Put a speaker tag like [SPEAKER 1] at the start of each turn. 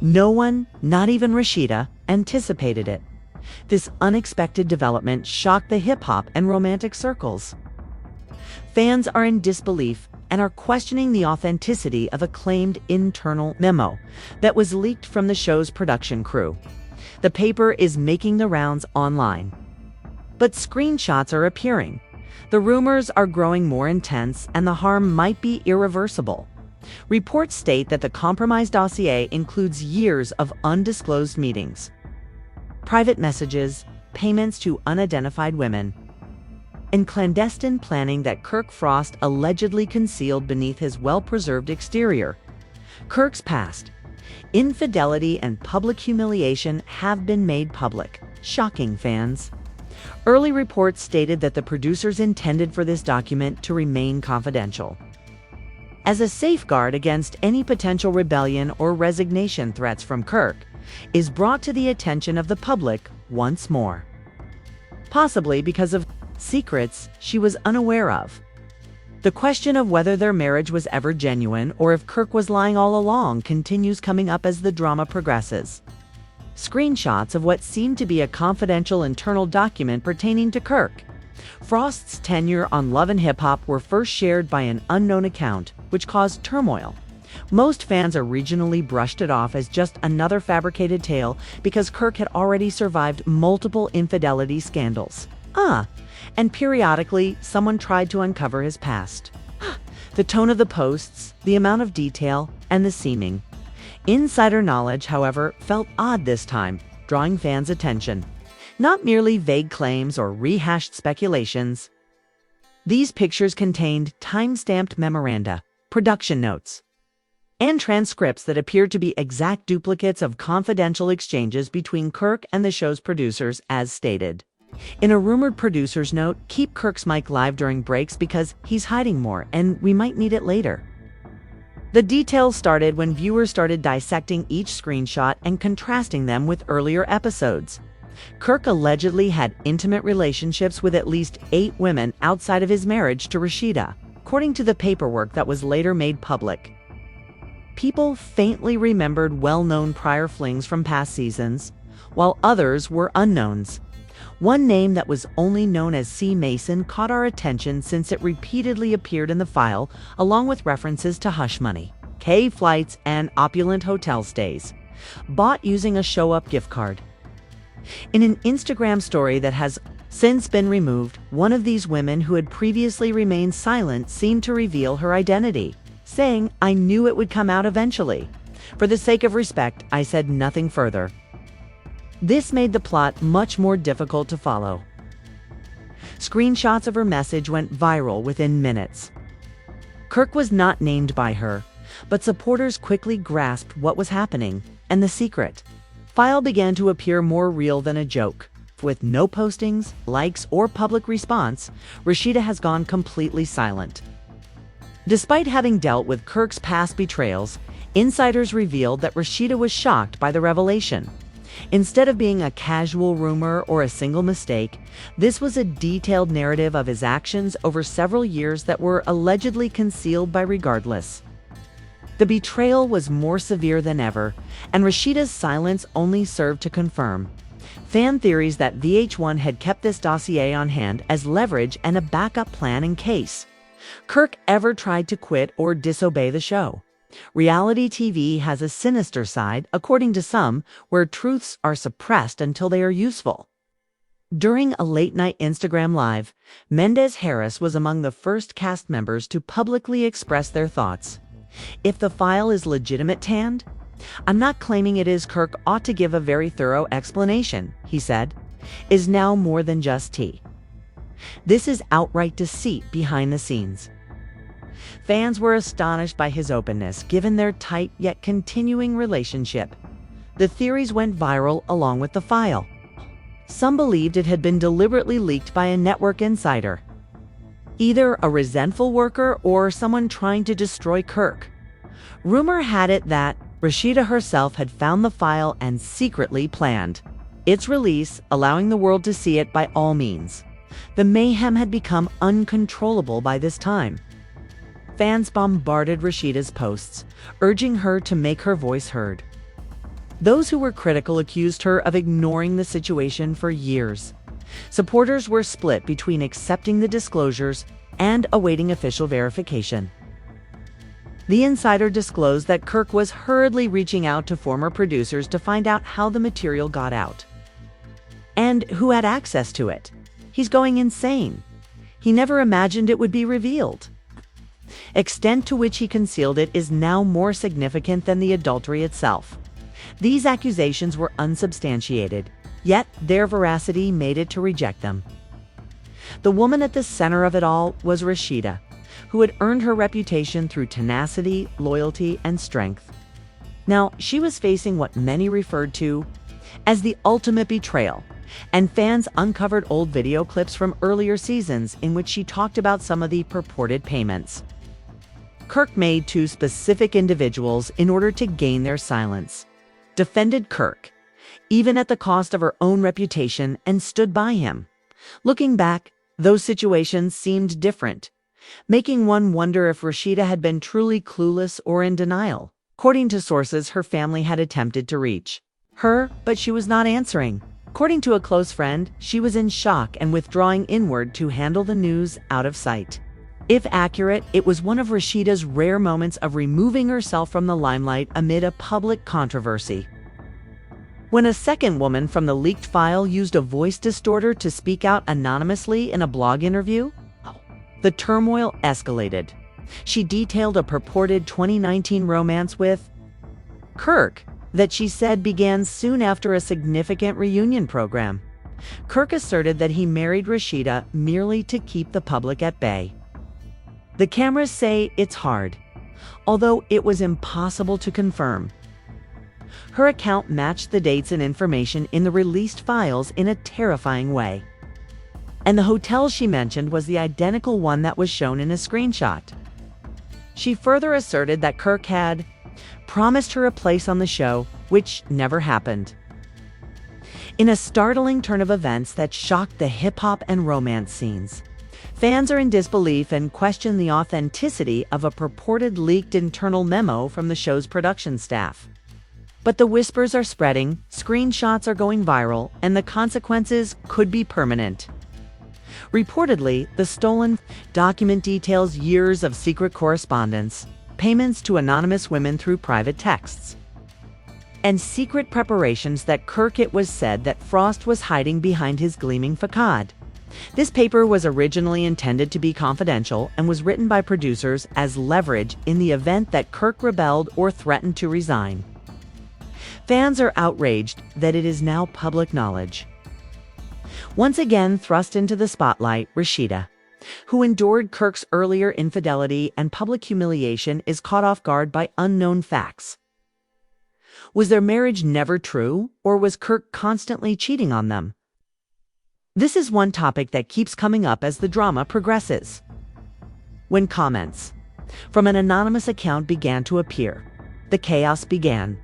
[SPEAKER 1] No one, not even Rasheeda, anticipated it. This unexpected development shocked the hip-hop and romantic circles. Fans are in disbelief and are questioning the authenticity of a claimed internal memo that was leaked from the show's production crew. The paper is making the rounds online. But screenshots are appearing. The rumors are growing more intense, and the harm might be irreversible. Reports state that the compromised dossier includes years of undisclosed meetings, private messages, payments to unidentified women, and clandestine planning that Kirk Frost allegedly concealed beneath his well-preserved exterior. Kirk's past, infidelity, and public humiliation have been made public, shocking fans. Early reports stated that the producers intended for this document to remain confidential, as a safeguard against any potential rebellion or resignation threats from Kirk is brought to the attention of the public once more. Possibly because of secrets she was unaware of. The question of whether their marriage was ever genuine or if Kirk was lying all along continues coming up as the drama progresses. Screenshots of what seemed to be a confidential internal document pertaining to Kirk Frost's tenure on Love and Hip Hop were first shared by an unknown account, which caused turmoil. Most fans originally brushed it off as just another fabricated tale because Kirk had already survived multiple infidelity scandals. And periodically, someone tried to uncover his past. The tone of the posts, the amount of detail, and the seeming insider knowledge, however, felt odd this time, drawing fans' attention. Not merely vague claims or rehashed speculations. These pictures contained time-stamped memoranda, production notes, and transcripts that appeared to be exact duplicates of confidential exchanges between Kirk and the show's producers, as stated. In a rumored producer's note, keep Kirk's mic live during breaks because he's hiding more and we might need it later. The details started when viewers started dissecting each screenshot and contrasting them with earlier episodes. Kirk allegedly had intimate relationships with at least 8 women outside of his marriage to Rasheeda, according to the paperwork that was later made public. People faintly remembered well-known prior flings from past seasons, while others were unknowns. One name that was only known as C. Mason caught our attention since it repeatedly appeared in the file, along with references to hush money, K flights, and opulent hotel stays, bought using a show-up gift card. In an Instagram story that has since been removed, one of these women who had previously remained silent seemed to reveal her identity, saying, "I knew it would come out eventually. For the sake of respect, I said nothing further." This made the plot much more difficult to follow. Screenshots of her message went viral within minutes. Kirk was not named by her, but supporters quickly grasped what was happening and the secret. File began to appear more real than a joke. With no postings, likes, or public response, Rasheeda has gone completely silent. Despite having dealt with Kirk's past betrayals, insiders revealed that Rasheeda was shocked by the revelation. Instead of being a casual rumor or a single mistake, this was a detailed narrative of his actions over several years that were allegedly concealed by Regardless. The betrayal was more severe than ever, and Rasheeda's silence only served to confirm fan theories that VH1 had kept this dossier on hand as leverage and a backup plan in case Kirk ever tried to quit or disobey the show. Reality TV has a sinister side, according to some, where truths are suppressed until they are useful. During a late-night Instagram Live, Mendez Harris was among the first cast members to publicly express their thoughts. "If the file is legitimate, Tand, I'm not claiming it is. Kirk ought to give a very thorough explanation," he said, "is now more than just tea. This is outright deceit behind the scenes." Fans were astonished by his openness, given their tight yet continuing relationship. The theories went viral along with the file. Some believed it had been deliberately leaked by a network insider, either a resentful worker or someone trying to destroy Kirk. Rumor had it that Rasheeda herself had found the file and secretly planned its release, allowing the world to see it by all means. The mayhem had become uncontrollable by this time. Fans bombarded Rasheeda's posts, urging her to make her voice heard. Those who were critical accused her of ignoring the situation for years. Supporters were split between accepting the disclosures and awaiting official verification. The insider disclosed that Kirk was hurriedly reaching out to former producers to find out how the material got out and who had access to it. He's going insane. He never imagined it would be revealed. Extent to which he concealed it is now more significant than the adultery itself. These accusations were unsubstantiated, yet their veracity made it to reject them. The woman at the center of it all was Rasheeda, who had earned her reputation through tenacity, loyalty, and strength. Now, she was facing what many referred to as the ultimate betrayal, and fans uncovered old video clips from earlier seasons in which she talked about some of the purported payments Kirk made to specific individuals in order to gain their silence, defended Kirk, even at the cost of her own reputation, and stood by him. Looking back, those situations seemed different, making one wonder if Rasheeda had been truly clueless or in denial. According to sources her family had attempted to reach her, but she was not answering. According to a close friend, she was in shock and withdrawing inward to handle the news out of sight. If accurate, it was one of Rasheeda's rare moments of removing herself from the limelight amid a public controversy. When a second woman from the leaked file used a voice distorter to speak out anonymously in a blog interview, the turmoil escalated. She detailed a purported 2019 romance with Kirk that she said began soon after a significant reunion program. Kirk asserted that he married Rasheeda merely to keep the public at bay. The cameras say it's hard, although it was impossible to confirm. Her account matched the dates and information in the released files in a terrifying way. And the hotel she mentioned was the identical one that was shown in a screenshot. She further asserted that Kirk had promised her a place on the show, which never happened. In a startling turn of events that shocked the hip-hop and romance scenes, fans are in disbelief and question the authenticity of a purported leaked internal memo from the show's production staff. But the whispers are spreading, screenshots are going viral, and the consequences could be permanent. Reportedly, the stolen document details years of secret correspondence, payments to anonymous women through private texts, and secret preparations that Kirk, it was said, that Frost was hiding behind his gleaming facade. This paper was originally intended to be confidential and was written by producers as leverage in the event that Kirk rebelled or threatened to resign. Fans are outraged that it is now public knowledge. Once again thrust into the spotlight, Rasheeda, who endured Kirk's earlier infidelity and public humiliation, is caught off guard by unknown facts. Was their marriage never true, or was Kirk constantly cheating on them? This is one topic that keeps coming up as the drama progresses. When comments from an anonymous account began to appear, the chaos began.